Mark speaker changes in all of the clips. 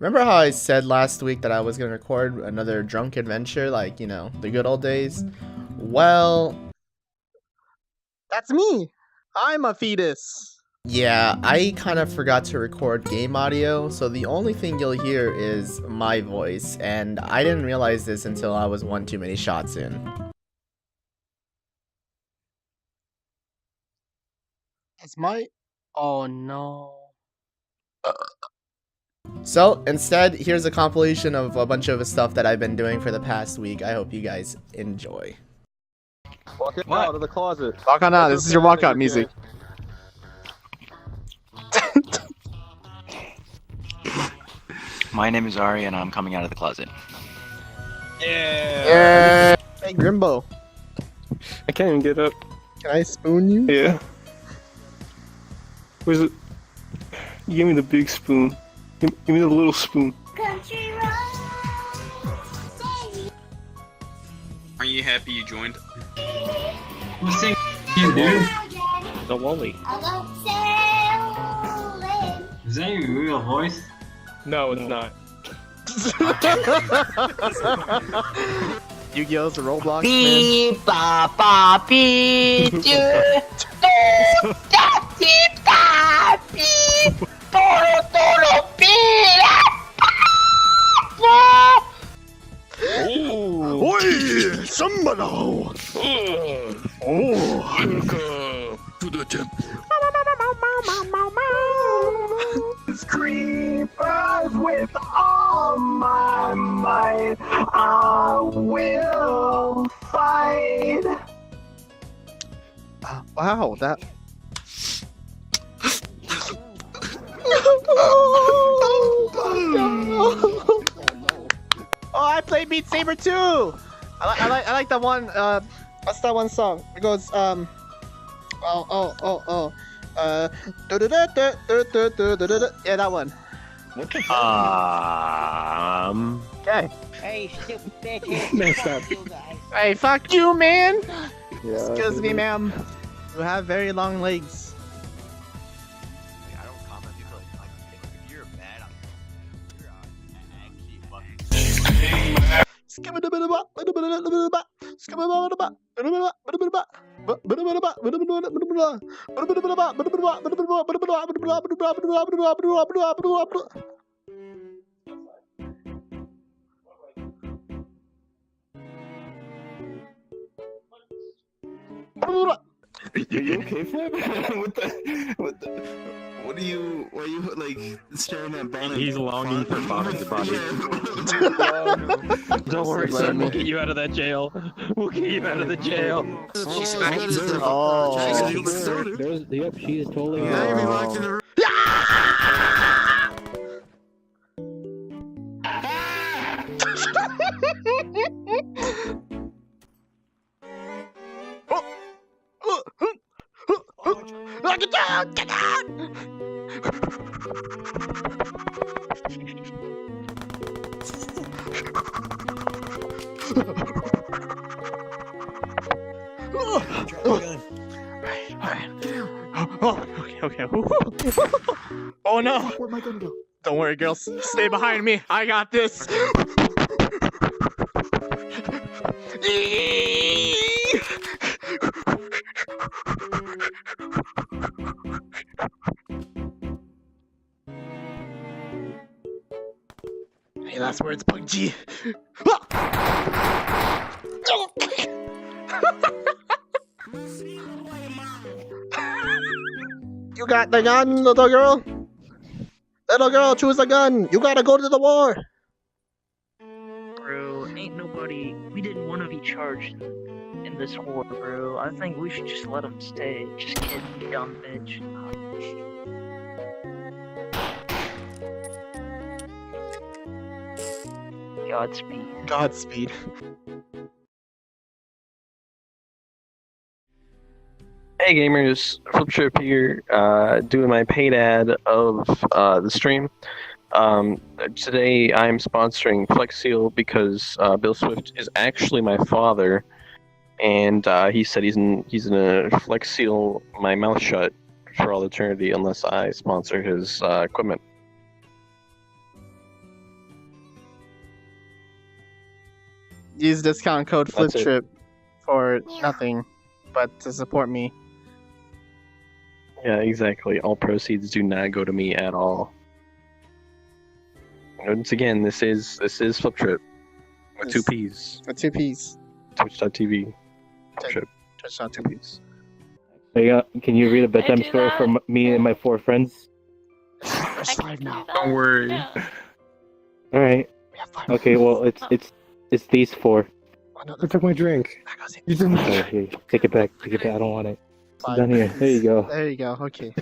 Speaker 1: Remember how I said last week that I was gonna record another drunk adventure, like, you know, the good old days? Well,
Speaker 2: That's me. I'm a fetus.
Speaker 1: yeah, I kind of forgot to record game audio, so the only thing you'll hear is my voice, and I didn't realize this until I was one too many shots in.
Speaker 2: That's my. Oh no.
Speaker 1: So, instead, here's a compilation of a bunch of stuff that I've been doing for the past week. I hope you guys enjoy.
Speaker 3: Walk out of the closet.
Speaker 2: Walk on out. This is your walkout music.
Speaker 4: My name is Ari, and I'm coming out of the closet.
Speaker 2: Yeah. Hey Grimbo,
Speaker 3: I can't even get up.
Speaker 2: can I spoon you?
Speaker 3: Yeah. Where's it? You gave me the big spoon. Give me the little spoon.
Speaker 5: Country
Speaker 6: Are you happy you joined?
Speaker 7: Who's singing, dude?
Speaker 3: The Wally.
Speaker 5: I love sailing.
Speaker 7: Is that your real voice?
Speaker 3: No, it's not.
Speaker 2: Yu-Gi-Oh's the Roblox man.
Speaker 8: Beep ba ba beep do do da beep da beep toro toro beep
Speaker 2: Oi! Somebody! Oh!
Speaker 6: To the gym.
Speaker 8: Creepers with all my might, I will fight.
Speaker 2: Wow, that. Oh, I play Beat Saber too. I like that one. What's that one song? It goes yeah, that one. Okay.
Speaker 8: Hey, stupid bitch.
Speaker 3: Messed up.
Speaker 8: You guys.
Speaker 2: Hey, fuck you, man.
Speaker 3: Yeah.
Speaker 2: Excuse me, ma'am. You have very long legs.
Speaker 4: I don't comment because if you're bad, you're actually fucking.
Speaker 6: You okay, Flip? What are you like staring at Bonnet?
Speaker 3: He's longing for Bobby's body. Don't worry,
Speaker 2: Let
Speaker 3: son.
Speaker 2: me-
Speaker 3: We'll get you out of that jail. We'll get you out of the jail.
Speaker 6: She's
Speaker 2: Oh.
Speaker 9: Yep, she is totally.
Speaker 2: Get down! Get down! Oh, okay. Oh no!
Speaker 6: Where am I gonna go?
Speaker 2: Don't worry, girls. Stay behind me. I got this. Hey, last words, Pug G. You got the gun, little girl? Little girl, choose a gun. You gotta go to the war.
Speaker 10: Bro, ain't nobody. We didn't want to be charged in this war, bro. I think we should just let them stay. Just kidding, you dumb bitch. Godspeed.
Speaker 2: Godspeed.
Speaker 3: Hey gamers, Fliptrip here, doing my paid ad of the stream. Today I'm sponsoring Flex Seal because Bill Swift is actually my father, and he said he's gonna Flex Seal my mouth shut for all eternity unless I sponsor his equipment.
Speaker 2: use discount code
Speaker 3: That's it.
Speaker 2: Fliptrip for nothing, but to support me.
Speaker 3: Yeah, exactly. All proceeds do not go to me at all. Once again, this is Fliptrip with two P's.
Speaker 2: With 2 P's.
Speaker 3: Twitch.tv. Fliptrip.
Speaker 2: Twitch.tv.
Speaker 3: Two P's.
Speaker 5: Hey, can you read a bedtime
Speaker 9: do
Speaker 5: story
Speaker 9: that.
Speaker 5: for me and my 4 friends?
Speaker 9: I can do that.
Speaker 6: Don't worry.
Speaker 9: Yeah.
Speaker 5: All right.
Speaker 2: We have 5
Speaker 5: Okay. Well, it's these 4.
Speaker 2: Another
Speaker 11: took my drink.
Speaker 2: that goes in.
Speaker 11: You took my
Speaker 5: Oh, here, take it back. Take it back. I don't want it. It's
Speaker 2: 5.
Speaker 5: down here. There you go.
Speaker 2: There you go. Okay.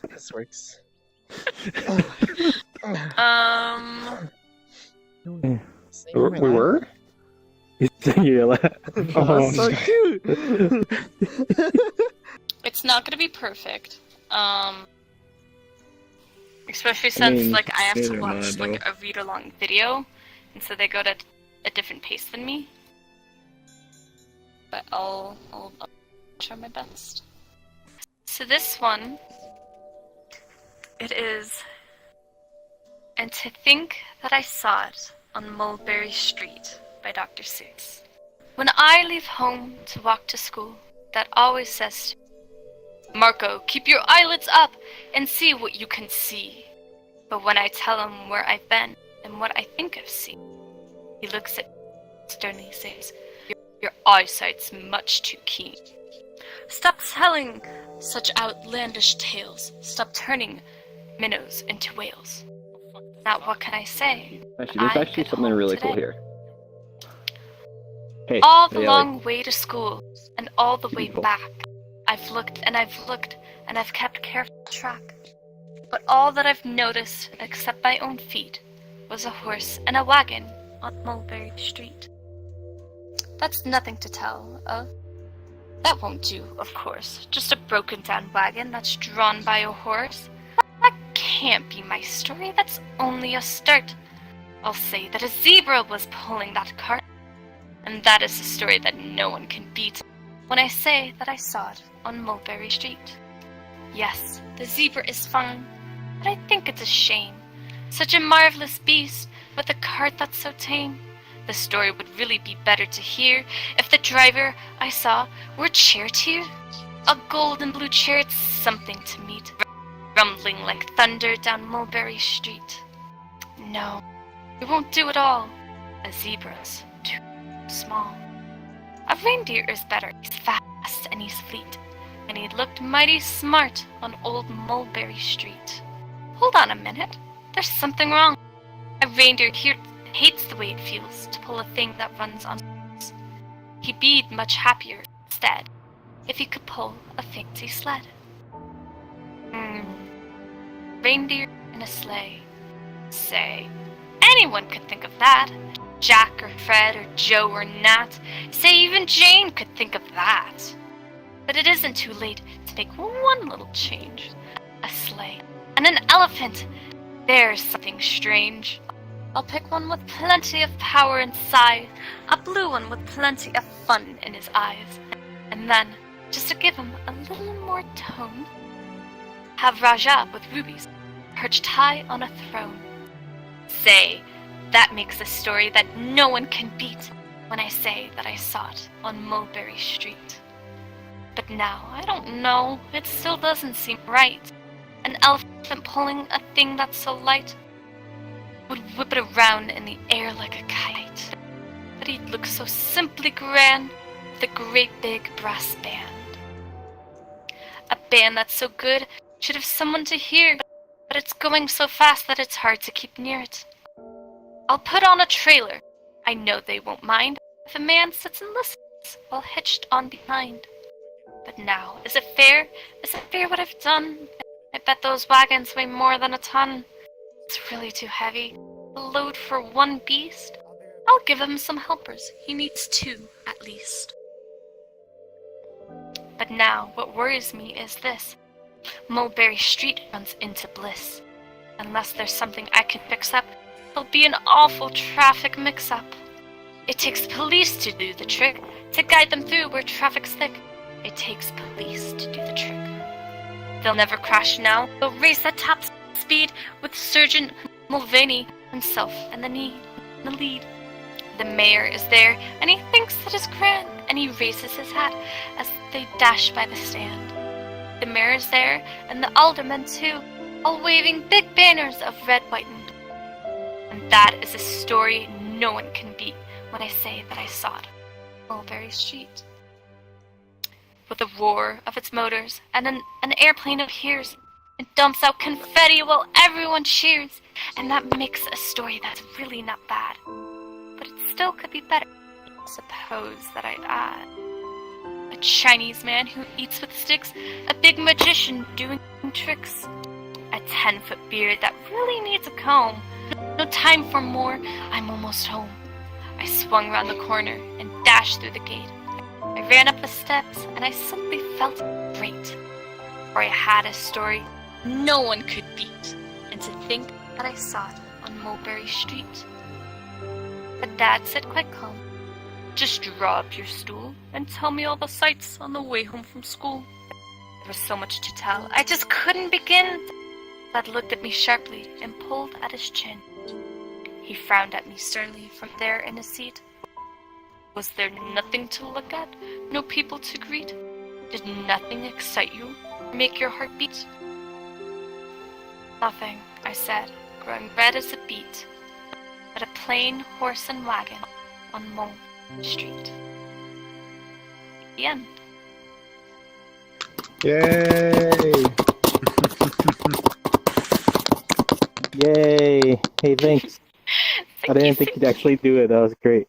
Speaker 2: This works.
Speaker 11: We were?
Speaker 5: You're like,
Speaker 2: Oh, so cute.
Speaker 9: It's not gonna be perfect. Especially since like I have to
Speaker 6: neither am I,
Speaker 9: watch like a read-along video, and so they go at a different pace than me. But I'll try my best. So this one, it is. And to think that I saw it on Mulberry Street by Dr. Seuss. When I leave home to walk to school, that always says to me, Marco, keep your eyelids up and see what you can see. But when I tell him where I've been and what I think I've seen, he looks at me sternly says, your eyesight's much too keen. Stop telling such outlandish tales. Stop turning minnows into whales. Now what can I say?
Speaker 11: Actually, there's
Speaker 9: I
Speaker 11: actually
Speaker 9: get
Speaker 11: something
Speaker 9: home
Speaker 11: really cool
Speaker 9: today.
Speaker 11: here. Hey,
Speaker 9: All the
Speaker 11: hey,
Speaker 9: long way to school and all the way
Speaker 11: People.
Speaker 9: back, I've looked and I've looked and I've kept careful track. But all that I've noticed, except my own feet, was a horse and a wagon on Mulberry Street. That's nothing to tell of. That won't do, of course. Just a broken down wagon that's drawn by a horse. That can't be my story. That's only a start. I'll say that a zebra was pulling that cart. And that is a story that no one can beat when I say that I saw it on Mulberry Street. Yes, the zebra is fine, but I think it's a shame. Such a marvelous beast with a cart that's so tame. The story would really be better to hear if the driver I saw were charioteer. A golden blue chariot's something to meet, rumbling like thunder down Mulberry Street. No, it won't do at all. A zebra's too small. A reindeer is better. He's fast and he's fleet, and he looked mighty smart on old Mulberry Street. Hold on a minute. There's something wrong. A reindeer here hates the way it feels to pull a thing that runs on wheels. He'd be much happier instead if he could pull a fancy sled. Reindeer in a sleigh. Say, anyone could think of that. Jack or Fred or Joe or Nat. Say even Jane could think of that. But it isn't too late to make one little change. A sleigh and an elephant. There's something strange. I'll pick one with plenty of power inside, a blue one with plenty of fun in his eyes, and then, just to give him a little more tone, have Raja with rubies perched high on a throne. Say, that makes a story that no one can beat when I say that I saw it on Mulberry Street. But now, I don't know, it still doesn't seem right. An elephant pulling a thing that's so light would whip it around in the air like a kite. But he'd look so simply grand with a great big brass band. A band that's so good should have someone to hear, but it's going so fast that it's hard to keep near it. I'll put on a trailer. I know they won't mind if a man sits and listens while hitched on behind. But now, is it fair? Is it fair what I've done? I bet those wagons weigh more than a ton. It's really too heavy. A load for one beast? I'll give him some helpers. He needs 2, at least. But now, what worries me is this. Mulberry Street runs into bliss. Unless there's something I can fix up, there'll be an awful traffic mix-up. It takes police to do the trick, to guide them through where traffic's thick. It takes police to do the trick. They'll never crash now. They'll race at top speed with Sergeant Mulvaney himself in the lead. The mayor is there, and he thinks that is grand, and he raises his hat as they dash by the stand. The mayor is there, and the aldermen too, all waving big banners of red, white, and blue. And that is a story no one can beat when I say that I saw it on Mulberry Street. With a roar of its motors, and an airplane appears and dumps out confetti while everyone cheers, and that makes a story that's really not bad. But it still could be better. Suppose that I add a Chinese man who eats with sticks, a big magician doing tricks, a 10-foot beard that really needs a comb. No time for more, I'm almost home. I swung round the corner and dashed through the gate. I ran up the steps and I simply felt great. For I had a story no one could beat, and to think that I saw it on Mulberry Street. But Dad said quite calm, just draw up your stool and tell me all the sights on the way home from school. There was so much to tell, I just couldn't begin. Dad looked at me sharply and pulled at his chin. He frowned at me sternly from there in his seat. Was there nothing to look at? No people to greet? Did nothing excite you? Make your heart beat? Nothing, I said, growing red as a beet, but a plain horse and wagon on Mulberry Street. The end.
Speaker 5: Yay! Yay! Hey, thanks. I didn't think you'd actually do it. That was great.